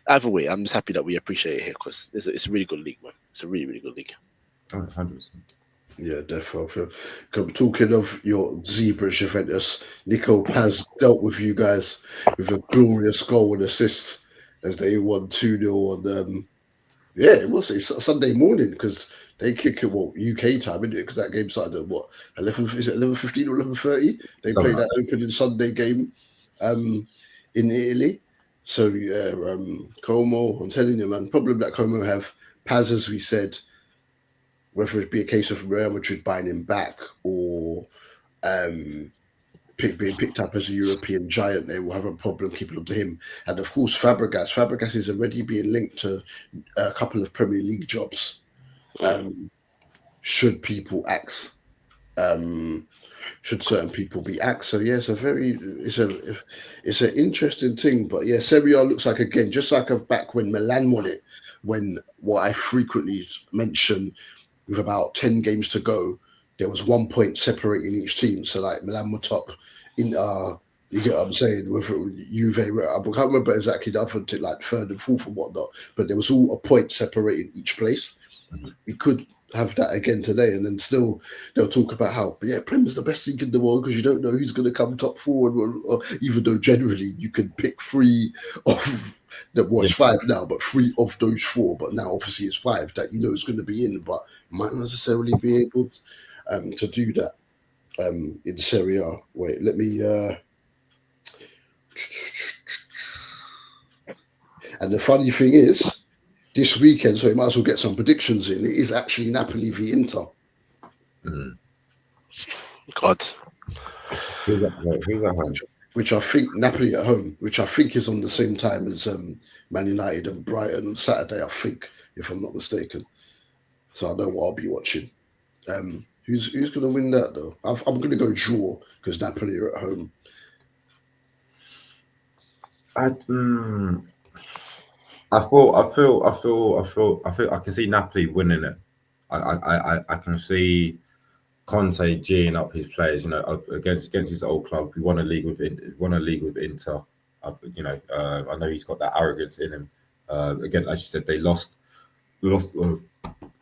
either way, I'm just happy that we appreciate it here, because it's a really good league, man. It's a really, really good league. 100%. Yeah, definitely. Talking of your zebras, Juventus, Nico Paz dealt with you guys with a glorious goal and assist as they won 2-0 on it was a Sunday morning, because they kick it UK time, isn't it? Because that game started at 11:15 or 11:30? They played that opening Sunday game in Italy. So Como, I'm telling you, man, problem that Como have, Paz, as we said, whether it be a case of Real Madrid buying him back or being picked up as a European giant, they will have a problem keeping up to him. And of course, Fabregas is already being linked to a couple of Premier League jobs. Should people axe? Should certain people be axed? So yeah, it's an interesting thing. But yeah, Serie A looks like, again, just like back when Milan won it, when what I frequently mention, with about 10 games to go, there was 1 point separating each team. So like Milan were top in you get what I'm saying, with Juve, I can't remember exactly the other thing, like third and fourth and whatnot, but there was all a point separating each place. We could have that again today, and then still they'll talk about how Premier's the best league in the world because you don't know who's going to come top forward, or even though generally you can pick 3 of it's 5 now, but 3 of those 4, but now obviously it's 5 that you know is going to be in, but might not necessarily be able to do that in Serie A. Wait, let me and the funny thing is, this weekend, so you might as well get some predictions in, it is actually Napoli v Inter. God. Who's that home? Which I think Napoli at home, which I think is on the same time as Man United and Brighton on Saturday, I think, if I'm not mistaken. So I know what I'll be watching. Who's going to win that though? I'm going to go draw because Napoli are at home. I feel I can see Napoli winning it. I can see Conte geeing up his players, against his old club. He won a league with Inter. I know he's got that arrogance in him. Again, as you said, they lost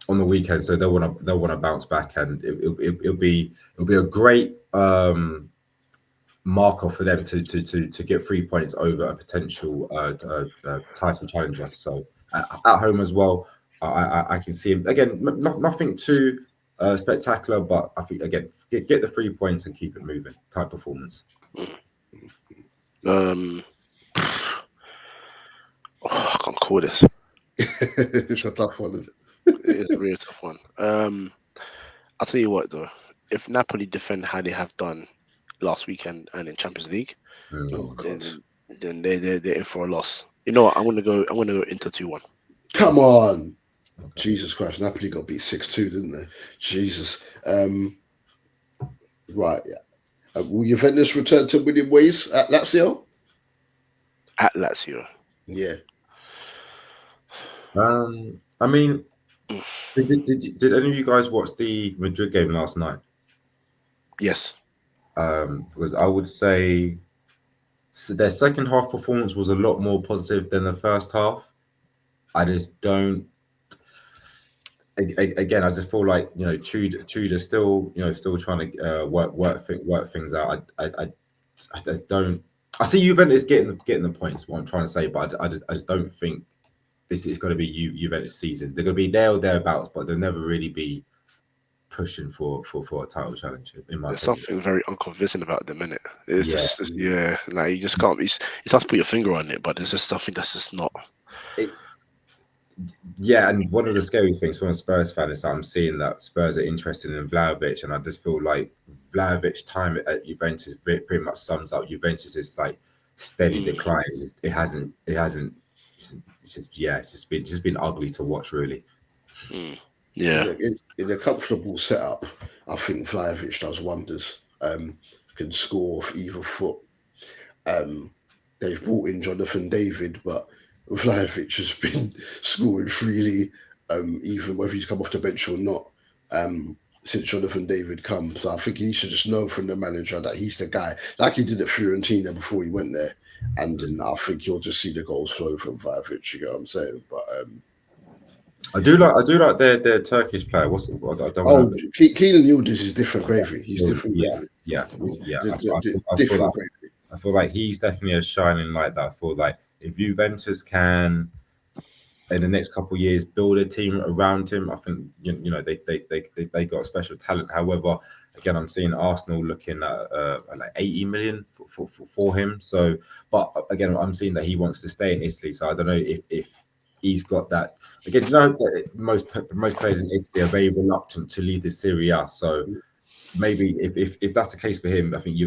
on the weekend, so they'll want to bounce back, and it'll be a great marker for them to get 3 points over a potential title challenger. So at home as well, I can see him again. Nothing too spectacular, but I think again get the 3 points and keep it moving type performance. I can't call this. It's a tough one, isn't it? It's a really tough one. I'll tell you what though, if Napoli defend how they have done last weekend and in Champions League, then they're in for a loss. You know what? I'm gonna go Inter 2-1. Come on. Jesus Christ, Napoli got beat 6-2, didn't they? Jesus. Right. Will Juventus return to winning ways at Lazio? At Lazio. Yeah. I mean, did any of you guys watch the Madrid game last night? Yes. Because I would say their second half performance was a lot more positive than the first half. I just don't. Again, I just feel like Tudor still still trying to work things out. I just don't. I see Juventus getting the points. What I'm trying to say, but I just don't think this is going to be Juventus season. They're going to be there or thereabouts, but they'll never really be pushing for a title challenge. In my There's opinion. something very unconvincing about them, innit? It's just like you just can't. It's hard to put your finger on it, but there's just something that's just not. And one of the scary things from a Spurs fan is that I'm seeing that Spurs are interested in Vlahovic, and I just feel like Vlahovic's time at Juventus pretty much sums up Juventus' like steady decline. It hasn't. It's just been ugly to watch, really. Yeah. In a comfortable setup, I think Vlahovic does wonders. Can score off either foot. They've brought in Jonathan David, but Vlahovic has been scoring freely, even whether he's come off the bench or not, since Jonathan David comes. So I think he should just know from the manager that he's the guy, like he did at Fiorentina before he went there. And then I think you'll just see the goals flow from Vlahovic, you know what I'm saying? But I do like their Turkish player. Keelan Yildiz is different gravy. He's different gravy. Yeah. Different gravy. I feel like he's definitely a shining light. That I feel like if Juventus can, in the next couple of years, build a team around him, I think they got a special talent. However, again, I'm seeing Arsenal looking at like 80 million for him. So, but again, I'm seeing that he wants to stay in Italy. So I don't know if he's got that. Again, most players in Italy are very reluctant to leave the Serie A. So maybe if that's the case for him, I think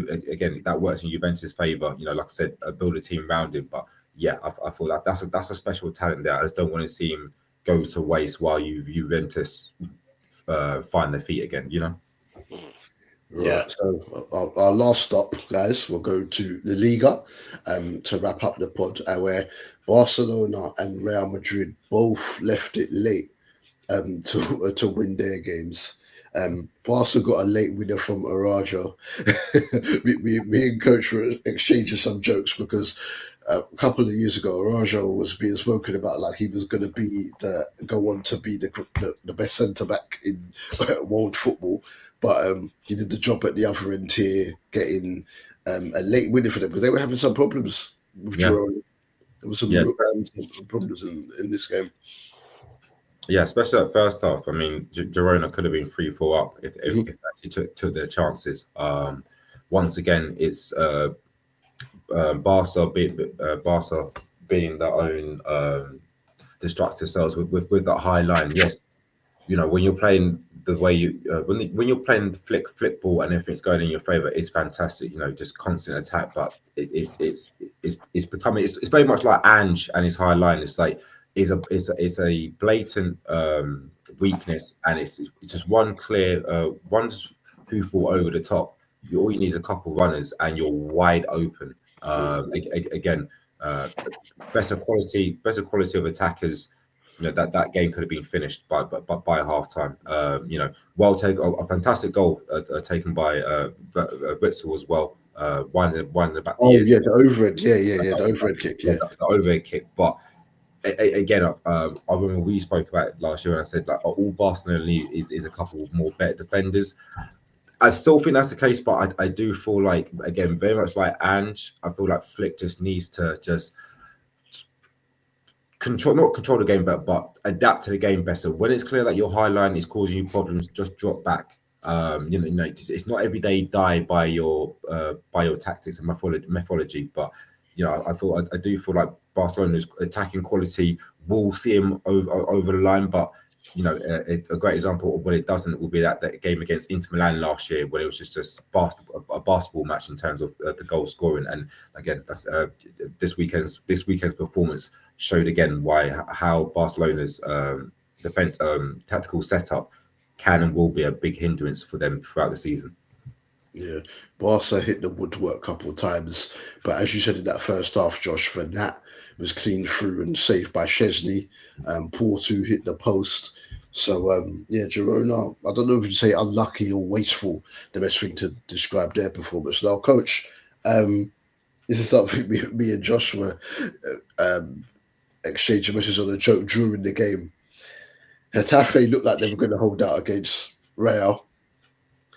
that works in Juventus' favour. Like I said, build a team around him. But yeah, I feel like that's a special talent there. I just don't want to see him go to waste while Juventus find their feet again. Right. Yeah. So our last stop, guys, we'll go to the Liga to wrap up the pod, where Barcelona and Real Madrid both left it late to win their games. Barca got a late winner from Arajo. me and Coach were exchanging some jokes because a couple of years ago, Arajo was being spoken about like he was going to go on to be the best centre back in world football. But he did the job at the other end here, getting a late winner for them because they were having some problems with Girona. There was some problems in this game. Yeah, especially that first half. I mean, Girona could have been 3-4 up if they actually took their chances. Once again, it's Barca being their own destructive selves with that high line. Yes, when you're playing the way when you're playing the flick ball and everything's going in your favor, it's fantastic. Just constant attack. But it's becoming it's very much like Ange and his high line. It's like it's a blatant weakness, and it's just one clear one hoof ball over the top. All you need is a couple runners, and you're wide open. Again, better quality of attackers. That game could have been finished by halftime. A fantastic goal taken by Witzel as well. Winding back. The overhead, the overhead kick, the overhead kick. But again, I remember we spoke about it last year, and I said like all Barcelona need is a couple more better defenders. I still think that's the case, but I do feel like, again, very much like Ange, I feel like Flick just needs to just not control the game better, but adapt to the game better. When it's clear that your high line is causing you problems, just drop back. It's not every day die by your tactics and methodology, but I do feel like Barcelona's attacking quality will see him over the line, but a great example of when it doesn't will be that game against Inter Milan last year, when it was just a basketball match in terms of the goal scoring. And again, that's this weekend's performance showed again how Barcelona's tactical setup can and will be a big hindrance for them throughout the season. Yeah, Barca hit the woodwork a couple of times, but as you said in that first half, Josh, for Nat was clean through and saved by Chesney. Porto hit the post. So yeah, Girona, I don't know if you say unlucky or wasteful, the best thing to describe their performance. Now, Coach, this is something me and Josh were exchanging messages on a joke during the game. Getafe looked like they were going to hold out against Real.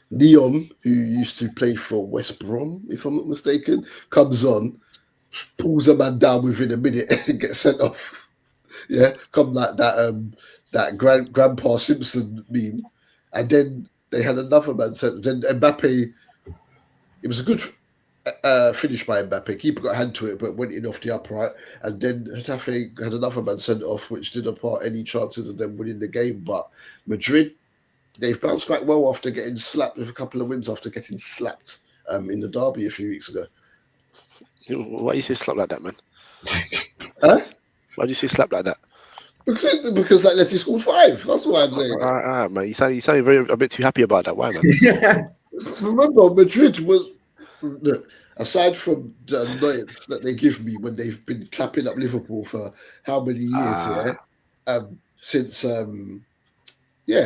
Neon, who used to play for West Brom, if I'm not mistaken, comes on, pulls a man down within a minute and gets sent off. Yeah, come like that Grandpa Simpson meme. And then they had another man sent. Then Mbappe, it was a good finish by Mbappe. Keeper got a hand to it, but went in off the upright. And then Getafe had another man sent off, which didn't impart any chances of them winning the game. But Madrid, they've bounced back well after getting slapped with a couple of wins after getting slapped in the derby a few weeks ago. Why do you say slap like that, man? Huh? Why do you say slap like that? Because Atleti scored 5. That's why I'm saying. Man, you sound a bit too happy about that. Why, man? Remember, Madrid was, aside from the annoyance that they give me when they've been clapping up Liverpool for how many years,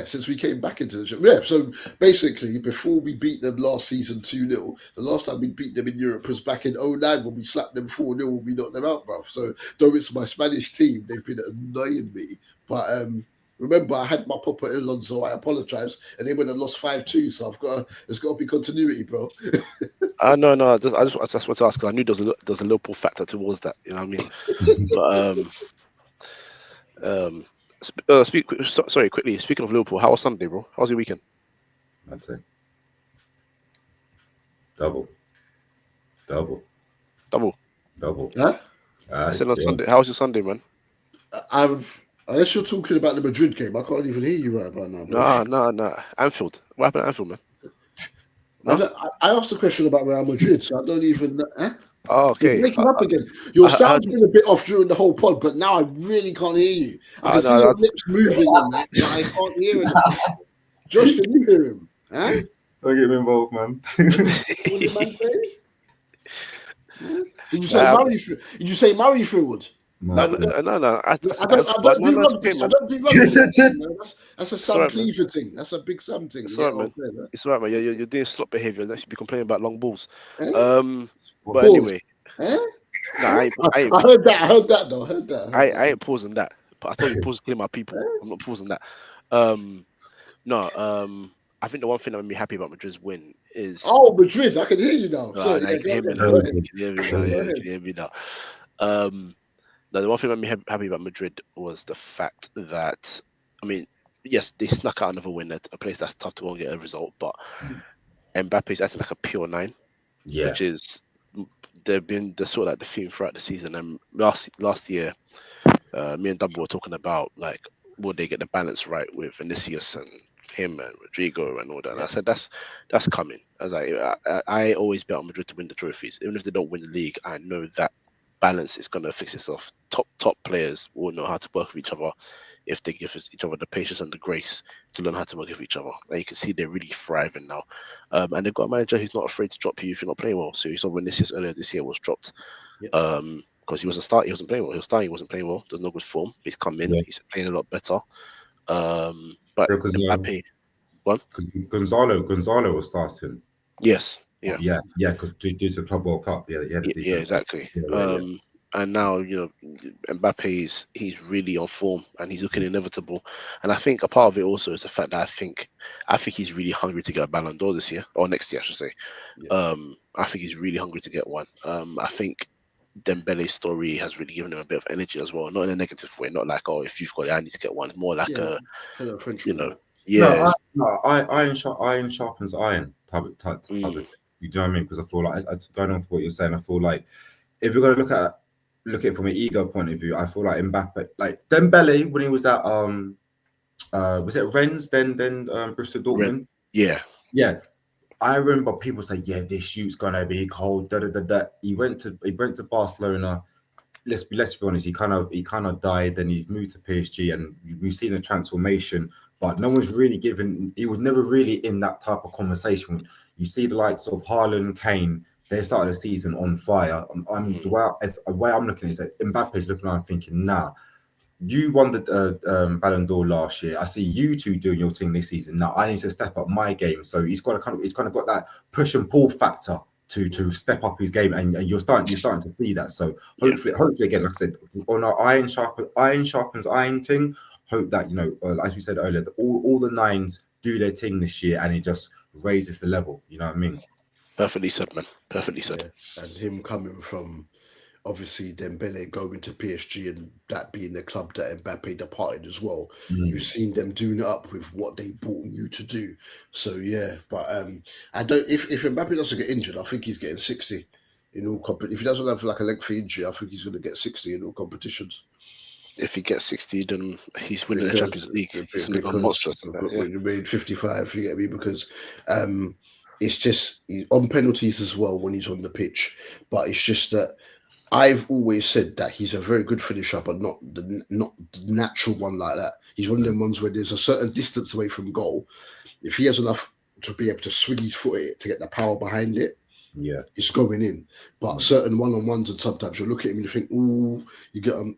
since we came back into the show. Yeah, so basically, before we beat them last season 2-0, the last time we beat them in Europe was back in 2009 when we slapped them 4-0 when we knocked them out, bruv. So, though it's my Spanish team, they've been annoying me. But remember, I had my Papa Alonso, I apologise, and they went and lost 5-2, so there's got to be continuity, bro. No, I just want to ask, because I knew there was a Liverpool factor towards that, you know what I mean? But, sorry, quickly. Speaking of Liverpool, how was Sunday, bro? How was your weekend? I'd say double. Huh? I said on Sunday. How was your Sunday, man? Unless you're talking about the Madrid game, I can't even hear you right about now, bro. No. Anfield. What happened at Anfield, man? No? I asked a question about Real Madrid, so I don't even. Oh, okay. You're breaking up again. Your sound's been a bit off during the whole pod, but now I really can't hear you. I can see your lips moving and that, but I can't hear it. Josh, can you hear him? Huh? Don't get me involved, man. What did the man say? Did you say Murrayfield? No. I don't do rugby. That's a Sam Cleaver thing. That's a big Sam thing. It's right, man. It's right, man. You're doing slot behaviour. That should be complaining about long balls. But anyway, no, I heard that though. I ain't pausing that. But I told you, pause clear my people. I'm not pausing that. I think the one thing that made me happy about Madrid's win is Madrid. I can hear you now. You can hear me now. You can hear me now. The one thing that made me happy about Madrid was the fact that, I mean, yes, they snuck out another win at a place that's tough to go and get a result, but Mbappe's acting like a pure 9, which is they've been the sort of like the theme throughout the season. And last year, me and Dubul were talking about like, would they get the balance right with Vinicius and him and Rodrigo and all that? And I said that's coming. I was like, I always bet on Madrid to win the trophies, even if they don't win the league. I know that balance is going to fix itself. Top players will know how to work with each other if they give each other the patience and the grace to learn how to work with each other. And you can see they're really thriving now. And they've got a manager who's not afraid to drop you if you're not playing well. So you saw Vinicius earlier this year was dropped because he wasn't starting. He wasn't playing well. He was starting. He wasn't playing well. There's no good form. He's come in. He's playing a lot better. But Mbappe, Gonzalo was starting. Yes. Yeah. Because due to Club World Cup, exactly. And now, Mbappe he's really on form and he's looking inevitable. And I think a part of it also is the fact that I think he's really hungry to get a Ballon d'Or this year, or next year, I should say. I think he's really hungry to get one. I think Dembele's story has really given him a bit of energy as well, not in a negative way, not like, if you've got it, I need to get one. More like iron sharpens iron type of thing. You know what I mean? Because I feel like, going on for what you're saying, I feel like if we're going to look at it from an ego point of view, I feel like Mbappe, like Dembele when he was at was it Rennes then Borussia Dortmund? Yeah. I remember people say, this shoot's gonna be cold. He went to Barcelona, let's be honest, he kind of died, then he's moved to PSG, and we've seen a transformation, but no one's really given. He was never really in that type of conversation. You see the likes of Haaland, Kane. They started the season on fire. The way I'm looking at it is that Mbappe's looking around thinking, nah, you won the Ballon d'Or last year. I see you two doing your thing this season. Now I need to step up my game. So he's kind of got that push and pull factor to step up his game, and you're starting to see that. So hopefully again, like I said, on our iron sharpens iron thing. Hope that, you know, as we said earlier, that all the nines do their thing this year, and it just raises the level. You know what I mean? Perfectly said, man. Perfectly said. Yeah. And him coming from obviously Dembele going to PSG and that being the club that Mbappe departed as well. You've seen them doing it up with what they brought you to do. So yeah, but I don't. If Mbappe doesn't get injured, I think he's getting 60 in all competitions. If he doesn't have like a lengthy injury, I think he's going to get 60 in all competitions. If he gets 60, then he's winning the Champions League. He's going to go monstrous. When you made 55, you get me? Because it's just on penalties as well when he's on the pitch. But it's just that I've always said that he's a very good finisher, but not the natural one like that. He's one of them ones where there's a certain distance away from goal. If he has enough to be able to swing his foot at it to get the power behind it, yeah, it's going in. But certain one-on-ones, and sometimes you look at him and you think, ooh, you get him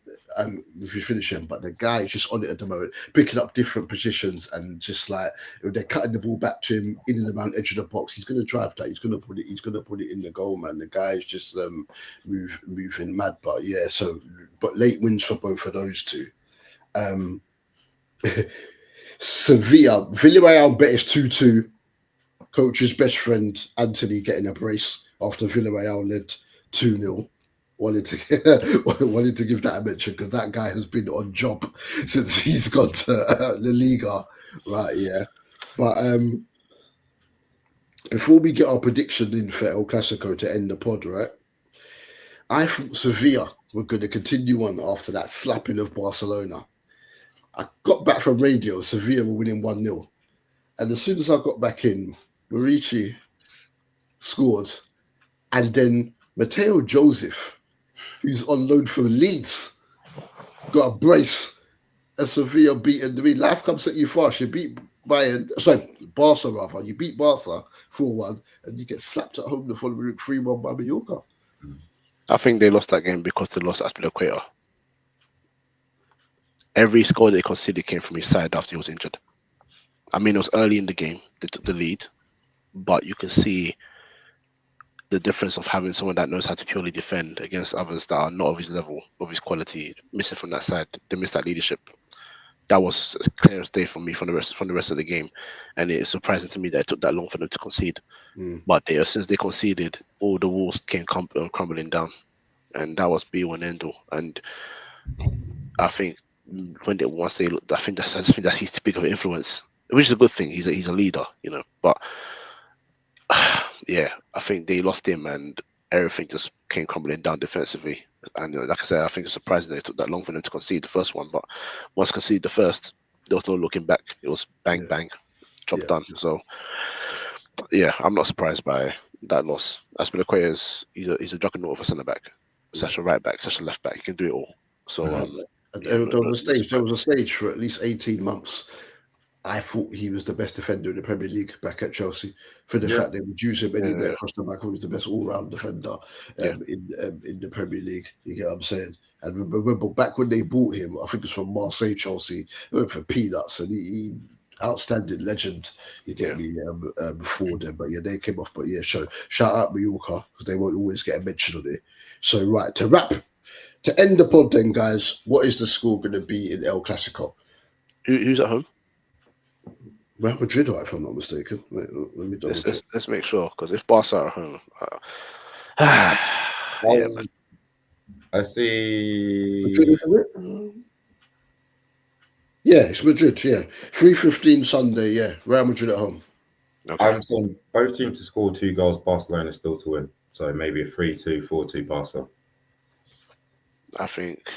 if you finish him. But the guy is just on it at the moment, picking up different positions, and just like if they're cutting the ball back to him in and around edge of the box, he's going to drive that. He's going to put it in the goal, man. The guy is just moving mad. But yeah, but late wins for both of those two. Sevilla, Villarreal bet is 2-2. Coach's best friend Anthony getting a brace after Villarreal led 2-0. Wanted to give that a mention because that guy has been on job since he's gone to the Liga, right? Yeah, but before we get our prediction in for El Clásico to end the pod, right? I thought Sevilla were going to continue on after that slapping of Barcelona. I got back from radio, Sevilla were winning 1-0, and as soon as I got back in, Murici scored, and then Mateo Joseph, who's on loan from Leeds, got a brace, and Sevilla beaten. I mean, life comes at you fast. You beat Barca rather. You beat Barca 4-1, and you get slapped at home the following week 3-1 by Mallorca. I think they lost that game because they lost Aspilicueta. Every score they conceded came from his side after he was injured. I mean, it was early in the game. They took the lead, but you can see the difference of having someone that knows how to purely defend against others that are not of his level, of his quality, missing from that side. They missed that leadership. That was as clear as day for me from the rest of the game, and it is surprising to me that it took that long for them to concede. But since they conceded, all the walls came crumbling down, and that was be one end all. And I think I think that he's too big of an influence, which is a good thing. He's a leader, you know. But yeah, I think they lost him, and everything just came crumbling down defensively. And like I said, I think it's surprising that it took that long for them to concede the first one. But once conceded the first, there was no looking back. It was bang, job done. So yeah, I'm not surprised by that loss. Aspilicueta he's a juggernaut of a centre back, such a right back, such a left back. He can do it all. So there was a stage for at least 18 months. I thought he was the best defender in the Premier League back at Chelsea for the fact they would use him anywhere across the back. He was the best all-round defender in the Premier League. You get what I'm saying? And remember back when they bought him, I think it's from Marseille, Chelsea, he went for peanuts, and he outstanding legend. You get me before them, but yeah, they came off. But yeah, shout out Mallorca because they won't always get a mention on it. So right to end the pod, then guys, what is the score going to be in El Clásico? Who's at home? Real Madrid, if I'm not mistaken. Wait, let me double check. Let's make sure, because if Barca are at home, man. I see. Madrid, yeah, it's Madrid. Yeah, 3:15 Sunday. Yeah, Real Madrid at home. Okay. I'm saying both teams to score 2 goals. Barcelona still to win, so maybe a 3-2, 4-2 Barca. I think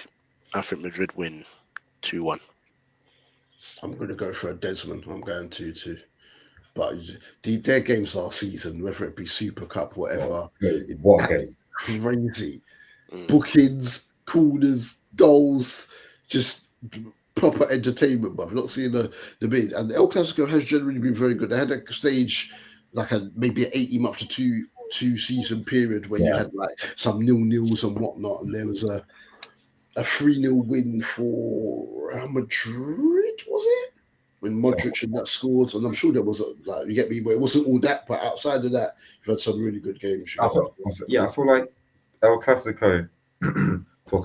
Madrid win 2-1. I'm going to go for a Desmond. I'm going 2-2. But their games last season, whether it be Super Cup, whatever, what game? Crazy. Bookings, corners, goals, just proper entertainment. But I've not seen the bid. And El Clasico has generally been very good. They had a stage like maybe an 18-month to two season period where you had like some 0-0s and whatnot, and there was a 3-0 win for Real Madrid, was it? When Modric and that scored, and I'm sure there was you get me, but it wasn't all that. But outside of that, you've had some really good games. I feel like El Clasico,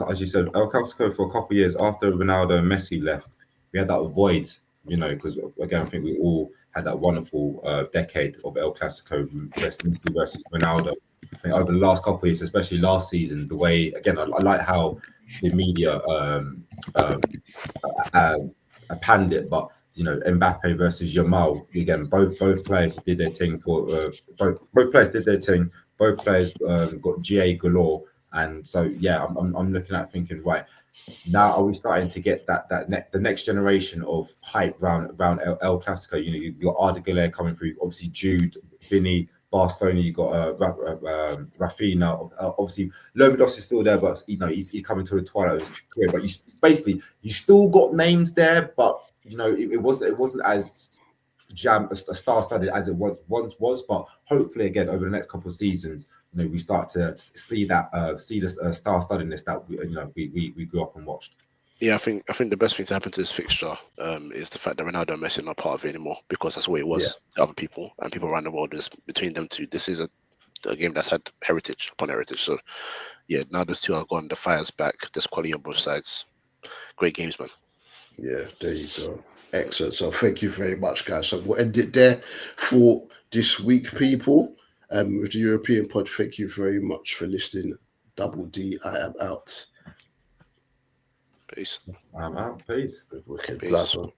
as you said, El Clasico for a couple of years after Ronaldo and Messi left, we had that void, because again, I think we all had that wonderful decade of El Clasico, Messi versus Ronaldo. I think over the last couple of years, especially last season, the way, again, I like how the media panned it, but Mbappe versus Yamal, again, both players did their thing for both players did their thing. Both players got GA galore, and so I'm looking at thinking, right, now are we starting to get the next generation of hype around El Clasico? You got Arda Güler coming through, obviously Jude, Vinny, Barcelona. You got Rafinha. Obviously, Lewandowski is still there, but he's coming to the twilight of his career. But you still got names there, but it wasn't as star-studded as it once was. But hopefully, again, over the next couple of seasons, we start to see that the star-studdedness that we grew up and watched. Yeah, I think the best thing to happen to this fixture is the fact that Ronaldo and Messi are not part of it anymore, because that's the way it was to other people and people around the world. Is between them two. This is a game that's had heritage upon heritage. So yeah, now those two are gone. The fire's back. There's quality on both sides. Great games, man. Yeah, there you go. Excellent. So thank you very much, guys. So we'll end it there for this week, people. With the European pod, thank you very much for listening. Dubul Dee, I am out. Peace. I'm out. Peace. Wicked. Peace. Blast on.